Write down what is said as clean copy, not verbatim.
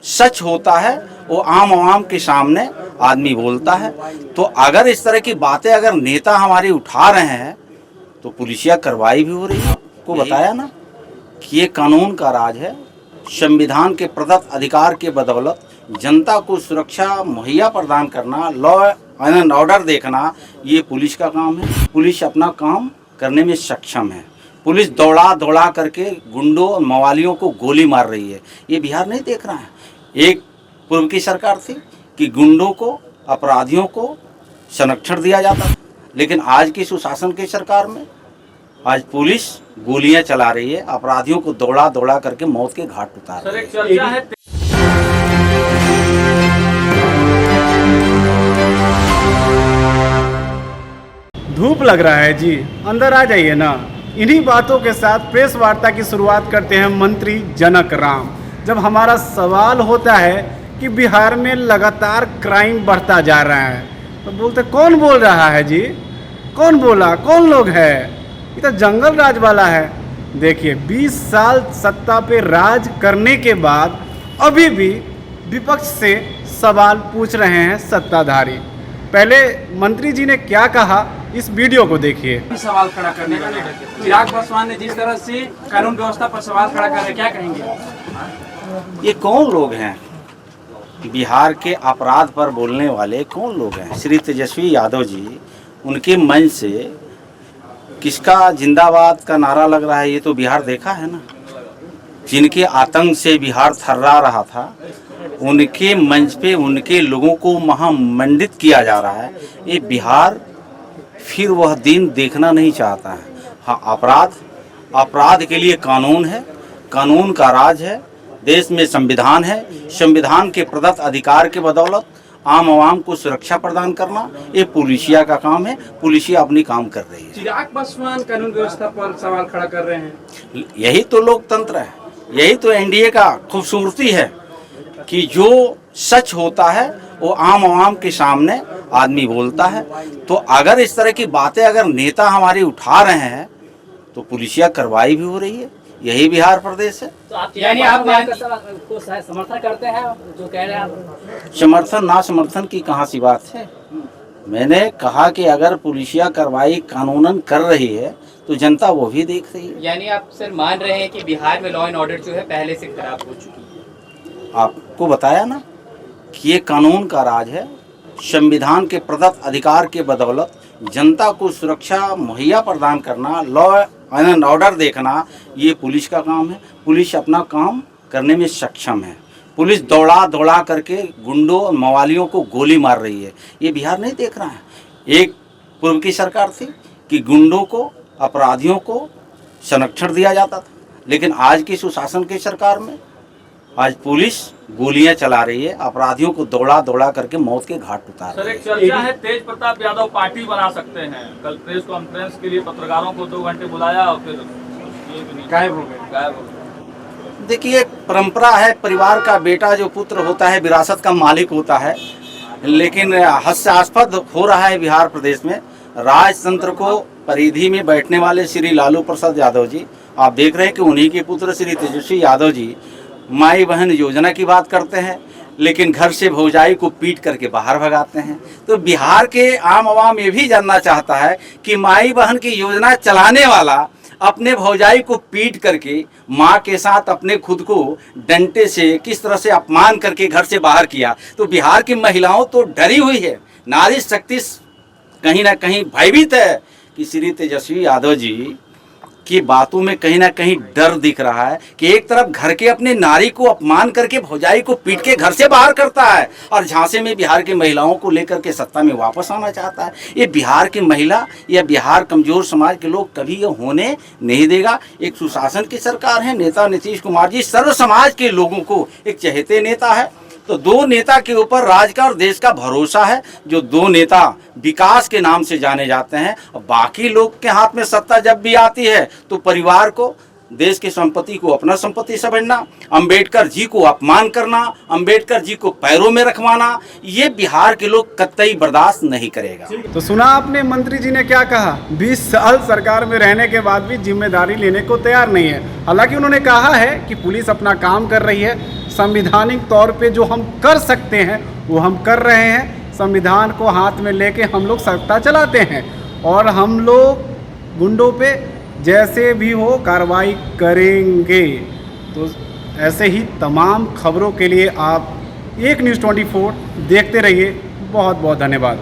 सच होता है वो आम आवाम के सामने आदमी बोलता है। तो अगर इस तरह की बातें अगर नेता हमारे उठा रहे हैं तो पुलिसिया कार्रवाई भी हो रही है। आपको बताया ना कि ये कानून का राज है। संविधान के प्रदत्त अधिकार के बदौलत जनता को सुरक्षा मुहैया प्रदान करना, लॉ एंड ऑर्डर देखना, ये पुलिस का काम है। पुलिस अपना काम करने में सक्षम है। पुलिस दौड़ा दौड़ा करके गुंडों और मवालियों को गोली मार रही है। ये बिहार नहीं देख रहा है। एक पूर्व की सरकार थी कि गुंडों को, अपराधियों को संरक्षण दिया जाता, लेकिन आज की सुशासन की सरकार में आज पुलिस गोलियां चला रही है, अपराधियों को दौड़ा दौड़ा करके मौत के घाट उतार रही है। धूप लग रहा है जी, अंदर आ जाइए ना। इन्हीं बातों के साथ प्रेस वार्ता की शुरुआत करते हैं मंत्री जनक राम। जब हमारा सवाल होता है कि बिहार में लगातार क्राइम बढ़ता जा रहा है तो बोलते कौन बोल रहा है जी, कौन बोला, कौन लोग है, ये तो जंगल राज वाला है। देखिए 20 साल सत्ता पे राज करने के बाद अभी भी विपक्ष से सवाल पूछ रहे हैं सत्ताधारी। पहले मंत्री जी ने क्या कहा, इस वीडियो को देखिए। सवाल खड़ा करने का चिराग पासवान ने जिस तरह से कानून व्यवस्था पर सवाल खड़ा कर रहे, क्या कहेंगे? ये कौन लोग हैं बिहार के अपराध पर बोलने वाले? कौन लोग हैं? श्री तेजस्वी यादव जी, उनके मंच से किसका जिंदाबाद का नारा लग रहा है? ये तो बिहार देखा है ना। जिनके आतंक से बिहार थर्रा रहा था, उनके मंच पे उनके लोगों को महामंडित किया जा रहा है। ये बिहार फिर वह दिन देखना नहीं चाहता है। हाँ, अपराध के लिए कानून है, कानून का राज है, देश में संविधान है। संविधान के प्रदत्त अधिकार के बदौलत आम आवाम को सुरक्षा प्रदान करना ये पुलिसिया का काम है। पुलिसिया अपनी काम कर रही है। चिराग पासवान कानून व्यवस्था पर सवाल खड़ा कर रहे हैं। यही तो लोकतंत्र है, यही तो एनडीए का खूबसूरती है कि जो सच होता है वो आम आवाम के सामने आदमी बोलता है। तो अगर इस तरह की बातें अगर नेता हमारे उठा रहे हैं तो पुलिसिया कार्रवाई भी हो रही है। यही बिहार प्रदेश है। तो आप यानी आप को समर्थन करते हैं जो कह रहे हैं? समर्थन ना समर्थन की कहाँ सी बात है। मैंने कहा कि अगर पुलिसिया कार्रवाई कानूनन कर रही है तो जनता वो भी देख रही है। यानी आप सर मान रहे हैं कि बिहार में लॉ एंड ऑर्डर जो है पहले से खराब हो चुकी है? आपको बताया ना कि ये कानून का राज है। संविधान के प्रदत्त अधिकार के बदौलत जनता को सुरक्षा मुहैया प्रदान करना, लॉ एंड ऑर्डर देखना, ये पुलिस का काम है। पुलिस अपना काम करने में सक्षम है। पुलिस दौड़ा दौड़ा करके गुंडों और मवालियों को गोली मार रही है। ये बिहार नहीं देख रहा है। एक पूर्व की सरकार थी कि गुंडों को, अपराधियों को संरक्षण दिया जाता था, लेकिन आज की सुशासन की सरकार में आज पुलिस गोलियां चला रही है, अपराधियों को दौड़ा दौड़ा करके मौत के घाट उतार रही है। सर, एक चर्चा है तेज प्रताप यादव पार्टी बना सकते हैं। कल प्रेस कॉन्फ्रेंस के लिए पत्रकारों को 2 घंटे बुलाया और फिर गायब हो गए। देखिए, परंपरा है, परिवार का बेटा जो पुत्र होता है विरासत का मालिक होता है, लेकिन हास्यास्पद हो रहा है बिहार प्रदेश में। राजतंत्र को परिधि में बैठने वाले श्री लालू प्रसाद यादव जी, आप देख रहे हैं कि उन्हीं के पुत्र श्री तेजस्वी यादव जी माई बहन योजना की बात करते हैं, लेकिन घर से भौजाई को पीट करके बाहर भगाते हैं। तो बिहार के आम आवाम ये भी जानना चाहता है कि माई बहन की योजना चलाने वाला अपने भौजाई को पीट करके माँ के साथ अपने खुद को डंडे से किस तरह से अपमान करके घर से बाहर किया। तो बिहार की महिलाओं तो डरी हुई है, नारी शक्ति कहीं ना कहीं भयभीत है कि श्री तेजस्वी यादव जी की बातों में कहीं ना कहीं डर दिख रहा है कि एक तरफ घर के अपने नारी को अपमान करके भौजाई को पीट के घर से बाहर करता है और झांसे में बिहार की महिलाओं को लेकर के सत्ता में वापस आना चाहता है। ये बिहार की महिला या बिहार कमजोर समाज के लोग कभी ये होने नहीं देगा। एक सुशासन की सरकार है, नेता नीतीश कुमार जी सर्व समाज के लोगों को एक चहेते नेता है। तो 2 नेता के ऊपर राज्य का और देश का भरोसा है, जो 2 नेता विकास के नाम से जाने जाते हैं। और बाकी लोग के हाथ में सत्ता जब भी आती है तो परिवार को, देश की संपत्ति को अपना संपत्ति समझना, अंबेडकर जी को अपमान करना, अंबेडकर जी को पैरों में रखवाना, ये बिहार के लोग कतई बर्दाश्त नहीं करेगा। तो सुना आपने मंत्री जी ने क्या कहा। 20 साल सरकार में रहने के बाद भी जिम्मेदारी लेने को तैयार नहीं है। हालांकि उन्होंने कहा है कि पुलिस अपना काम कर रही है, संवैधानिक तौर पे जो हम कर सकते हैं वो हम कर रहे हैं। संविधान को हाथ में लेके हम लोग सत्ता चलाते हैं और हम लोग गुंडों पे जैसे भी हो कार्रवाई करेंगे। तो ऐसे ही तमाम खबरों के लिए आप एक न्यूज़ 24 देखते रहिए। बहुत बहुत धन्यवाद।